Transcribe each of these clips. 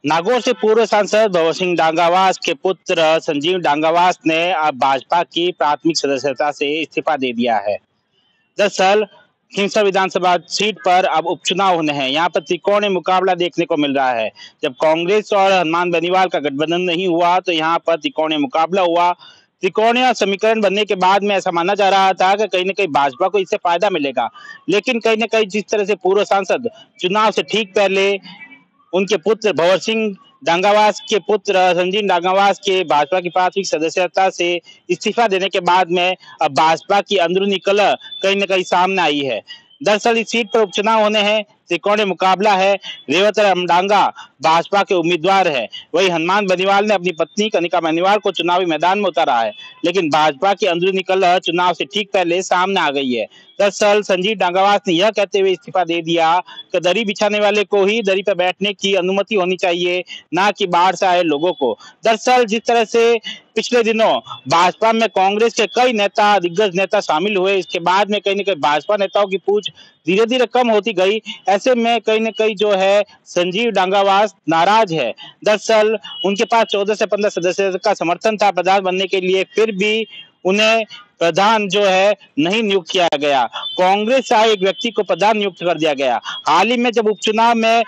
नागौर से पूर्व सांसद भंवर सिंह डांगावास के पुत्र संजीव डांगावास ने अब भाजपा की प्राथमिक सदस्यता से इस्तीफा दे दिया है। दरअसल खींवसर विधानसभा सीट पर अब उपचुनाव होने हैं। यहाँ पर त्रिकोणीय मुकाबला देखने को मिल रहा है। जब कांग्रेस और हनुमान बेनीवाल का गठबंधन नहीं हुआ तो यहाँ पर त्रिकोणीय मुकाबला हुआ। त्रिकोणीय समीकरण बनने के बाद में ऐसा माना जा रहा था कि कहीं ना कहीं भाजपा को इससे फायदा मिलेगा, लेकिन कहीं ना कहीं जिस तरह से पूर्व सांसद चुनाव से ठीक पहले उनके पुत्र भंवर सिंह डांगावास के पुत्र संजीव डांगावास के भाजपा की प्राथमिक सदस्यता से इस्तीफा देने के बाद में अब भाजपा की अंदरूनी कलह कहीं न कहीं सामने आई है। दरअसल इस सीट पर उपचुनाव होने हैं, त्रिकोणीय मुकाबला है। रेवत राम डांगा भाजपा के उम्मीदवार है, वही हनुमान बेनीवाल ने अपनी पत्नी कनिका बेनीवाल को चुनावी मैदान में उतारा है, लेकिन भाजपा की अंदरूनी कलह चुनाव से ठीक पहले सामने आ गई है। दरअसल संजीव डांगावास ने यह कहते हुए इस्तीफा दे दिया कि दरी बिछाने वाले को ही दरी पर बैठने की अनुमति होनी चाहिए, ना कि बाहर से आए लोगों को। दरअसल जिस तरह से पिछले दिनों भाजपा में कांग्रेस के कई नेता, दिग्गज नेता शामिल हुए, इसके बाद में कहीं ना कहीं भाजपा नेताओं की पूछ धीरे धीरे कम होती गई। ऐसे में कहीं ना कहीं जो है संजीव डांगावास नाराज है। दरअसल उनके पास 14 से 15 सदस्यों का समर्थन था प्रधान बनने के लिए, फिर भी उन्हें प्रधान जो है नहीं नियुक्त किया गया। कांग्रेस से एक व्यक्ति को प्रधान नियुक्त कर दिया गया। हाल ही में जब उपचुनाव में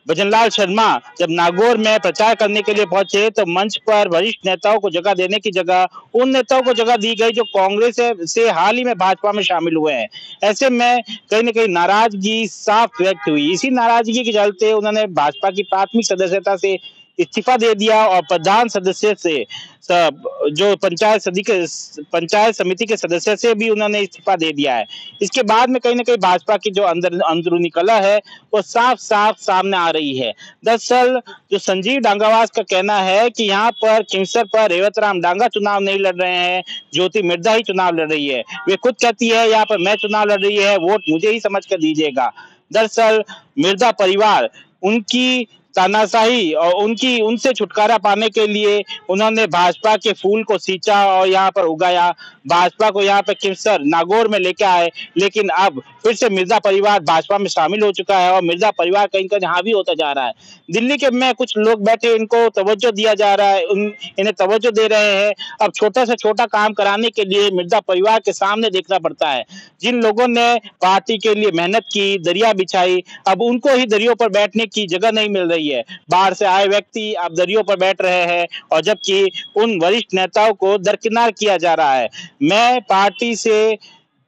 भजनलाल शर्मा जब नागौर में प्रचार करने के लिए पहुंचे तो मंच पर वरिष्ठ नेताओं को जगह देने की जगह उन नेताओं को जगह दी गई जो कांग्रेस से हाल ही में भाजपा में शामिल हुए हैं। ऐसे में कहीं ना कहीं नाराजगी साफ व्यक्त हुई। इसी नाराजगी के चलते उन्होंने भाजपा की प्राथमिक सदस्यता से इस्तीफा दे दिया और प्रधान सदस्य से जो पंचायत समिति के सदस्य से भी उन्होंने इस्तीफा दे दिया है। इसके बाद में कहीं ना कहीं भाजपा की जो अंदरूनी कलह है वो साफ साफ सामने आ रही है। दरअसल जो संजीव डांगावास का कहना है कि यहाँ पर खींवसर पर रेवत राम डांगा चुनाव नहीं लड़ रहे हैं, ज्योति मिर्धा ही चुनाव लड़ रही है। वे खुद कहती है यहाँ पर मैं चुनाव लड़ रही है, वोट मुझे ही समझ कर दीजिएगा। दरअसल मिर्धा परिवार उनकी तानाशाही और उनसे छुटकारा पाने के लिए उन्होंने भाजपा के फूल को सींचा और यहाँ पर उगाया, भाजपा को यहाँ पर खींवसर नागौर में लेके आए। लेकिन अब फिर से मिर्जा परिवार भाजपा में शामिल हो चुका है और मिर्जा परिवार कहीं कहीं हावी होता जा रहा है। दिल्ली के में कुछ लोग बैठे, इनको तवज्जो दिया जा रहा है, इन्हें तवज्जो दे रहे हैं। अब छोटा से छोटा काम कराने के लिए मिर्जा परिवार के सामने देखना पड़ता है। जिन लोगों ने पार्टी के लिए मेहनत की, दरिया बिछाई, अब उनको ही दरियों पर बैठने की जगह नहीं मिल रही है। बाहर से आए व्यक्ति अब दरियों पर बैठ रहे हैं और जबकि उन वरिष्ठ नेताओं को दरकिनार किया जा रहा है। मैं पार्टी से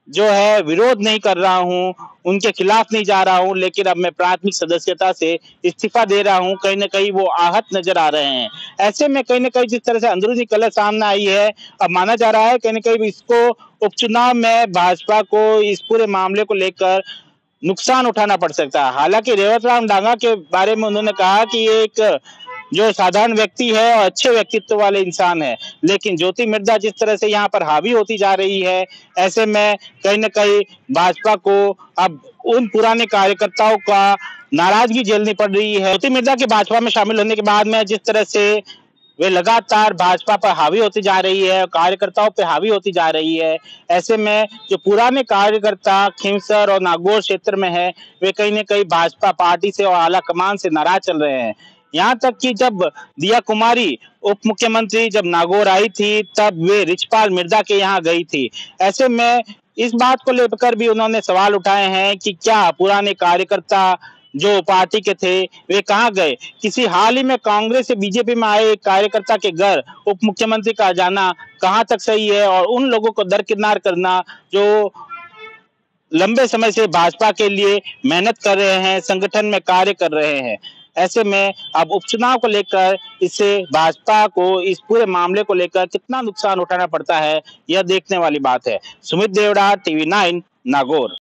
जो है विरोध नहीं कर रहा हूं, उनके खिलाफ नहीं जा रहा हूं, लेकिन अब मैं प्राथमिक सदस्यता से इस्तीफा दे रहा हूं। कहीं ना कहीं वो आहत नजर आ रहे हैं। ऐसे में कहीं ना कहीं जिस तरह से अंदरूनी कलह सामने आई है, अब माना जा रहा है कहीं ना कहीं इसको उपचुनाव में भाजपा को इस पूरे मामले को लेकर नुकसान उठाना पड़ सकता है। हालांकि रेवत राम डांगा के बारे में उन्होंने कहा कि ये एक जो साधारण व्यक्ति है और अच्छे व्यक्तित्व वाले इंसान है, लेकिन ज्योति मिर्धा जिस तरह से यहाँ पर हावी होती जा रही है, ऐसे में कहीं ना कहीं भाजपा को अब उन पुराने कार्यकर्ताओं का नाराजगी झेलनी पड़ रही है। ज्योति मिर्धा के भाजपा में शामिल होने के बाद में जिस तरह से वे लगातार भाजपा पर हावी होती जा रही है, कार्यकर्ताओं पे हावी होती जा रही है, ऐसे में जो पुराने कार्यकर्ता खींवसर और नागौर क्षेत्र में है, वे कहीं ना कहीं भाजपा पार्टी से और आला कमान से नाराज चल रहे हैं। यहाँ तक कि जब दिया कुमारी उप मुख्यमंत्री जब नागौर आई थी तब वे रिचपाल मिर्धा के यहाँ गई थी। ऐसे में इस बात को लेकर भी उन्होंने सवाल उठाए हैं कि क्या पुराने कार्यकर्ता जो पार्टी के थे वे कहाँ गए। किसी हाल ही में कांग्रेस से बीजेपी में आए कार्यकर्ता के घर उप मुख्यमंत्री का जाना कहाँ तक सही है और उन लोगों को दरकिनार करना जो लंबे समय से भाजपा के लिए मेहनत कर रहे हैं, संगठन में कार्य कर रहे हैं। ऐसे में अब उपचुनाव को लेकर इससे भाजपा को इस पूरे मामले को लेकर कितना नुकसान उठाना पड़ता है, यह देखने वाली बात है। सुमित देवड़ा, टीवी 9, नागौर।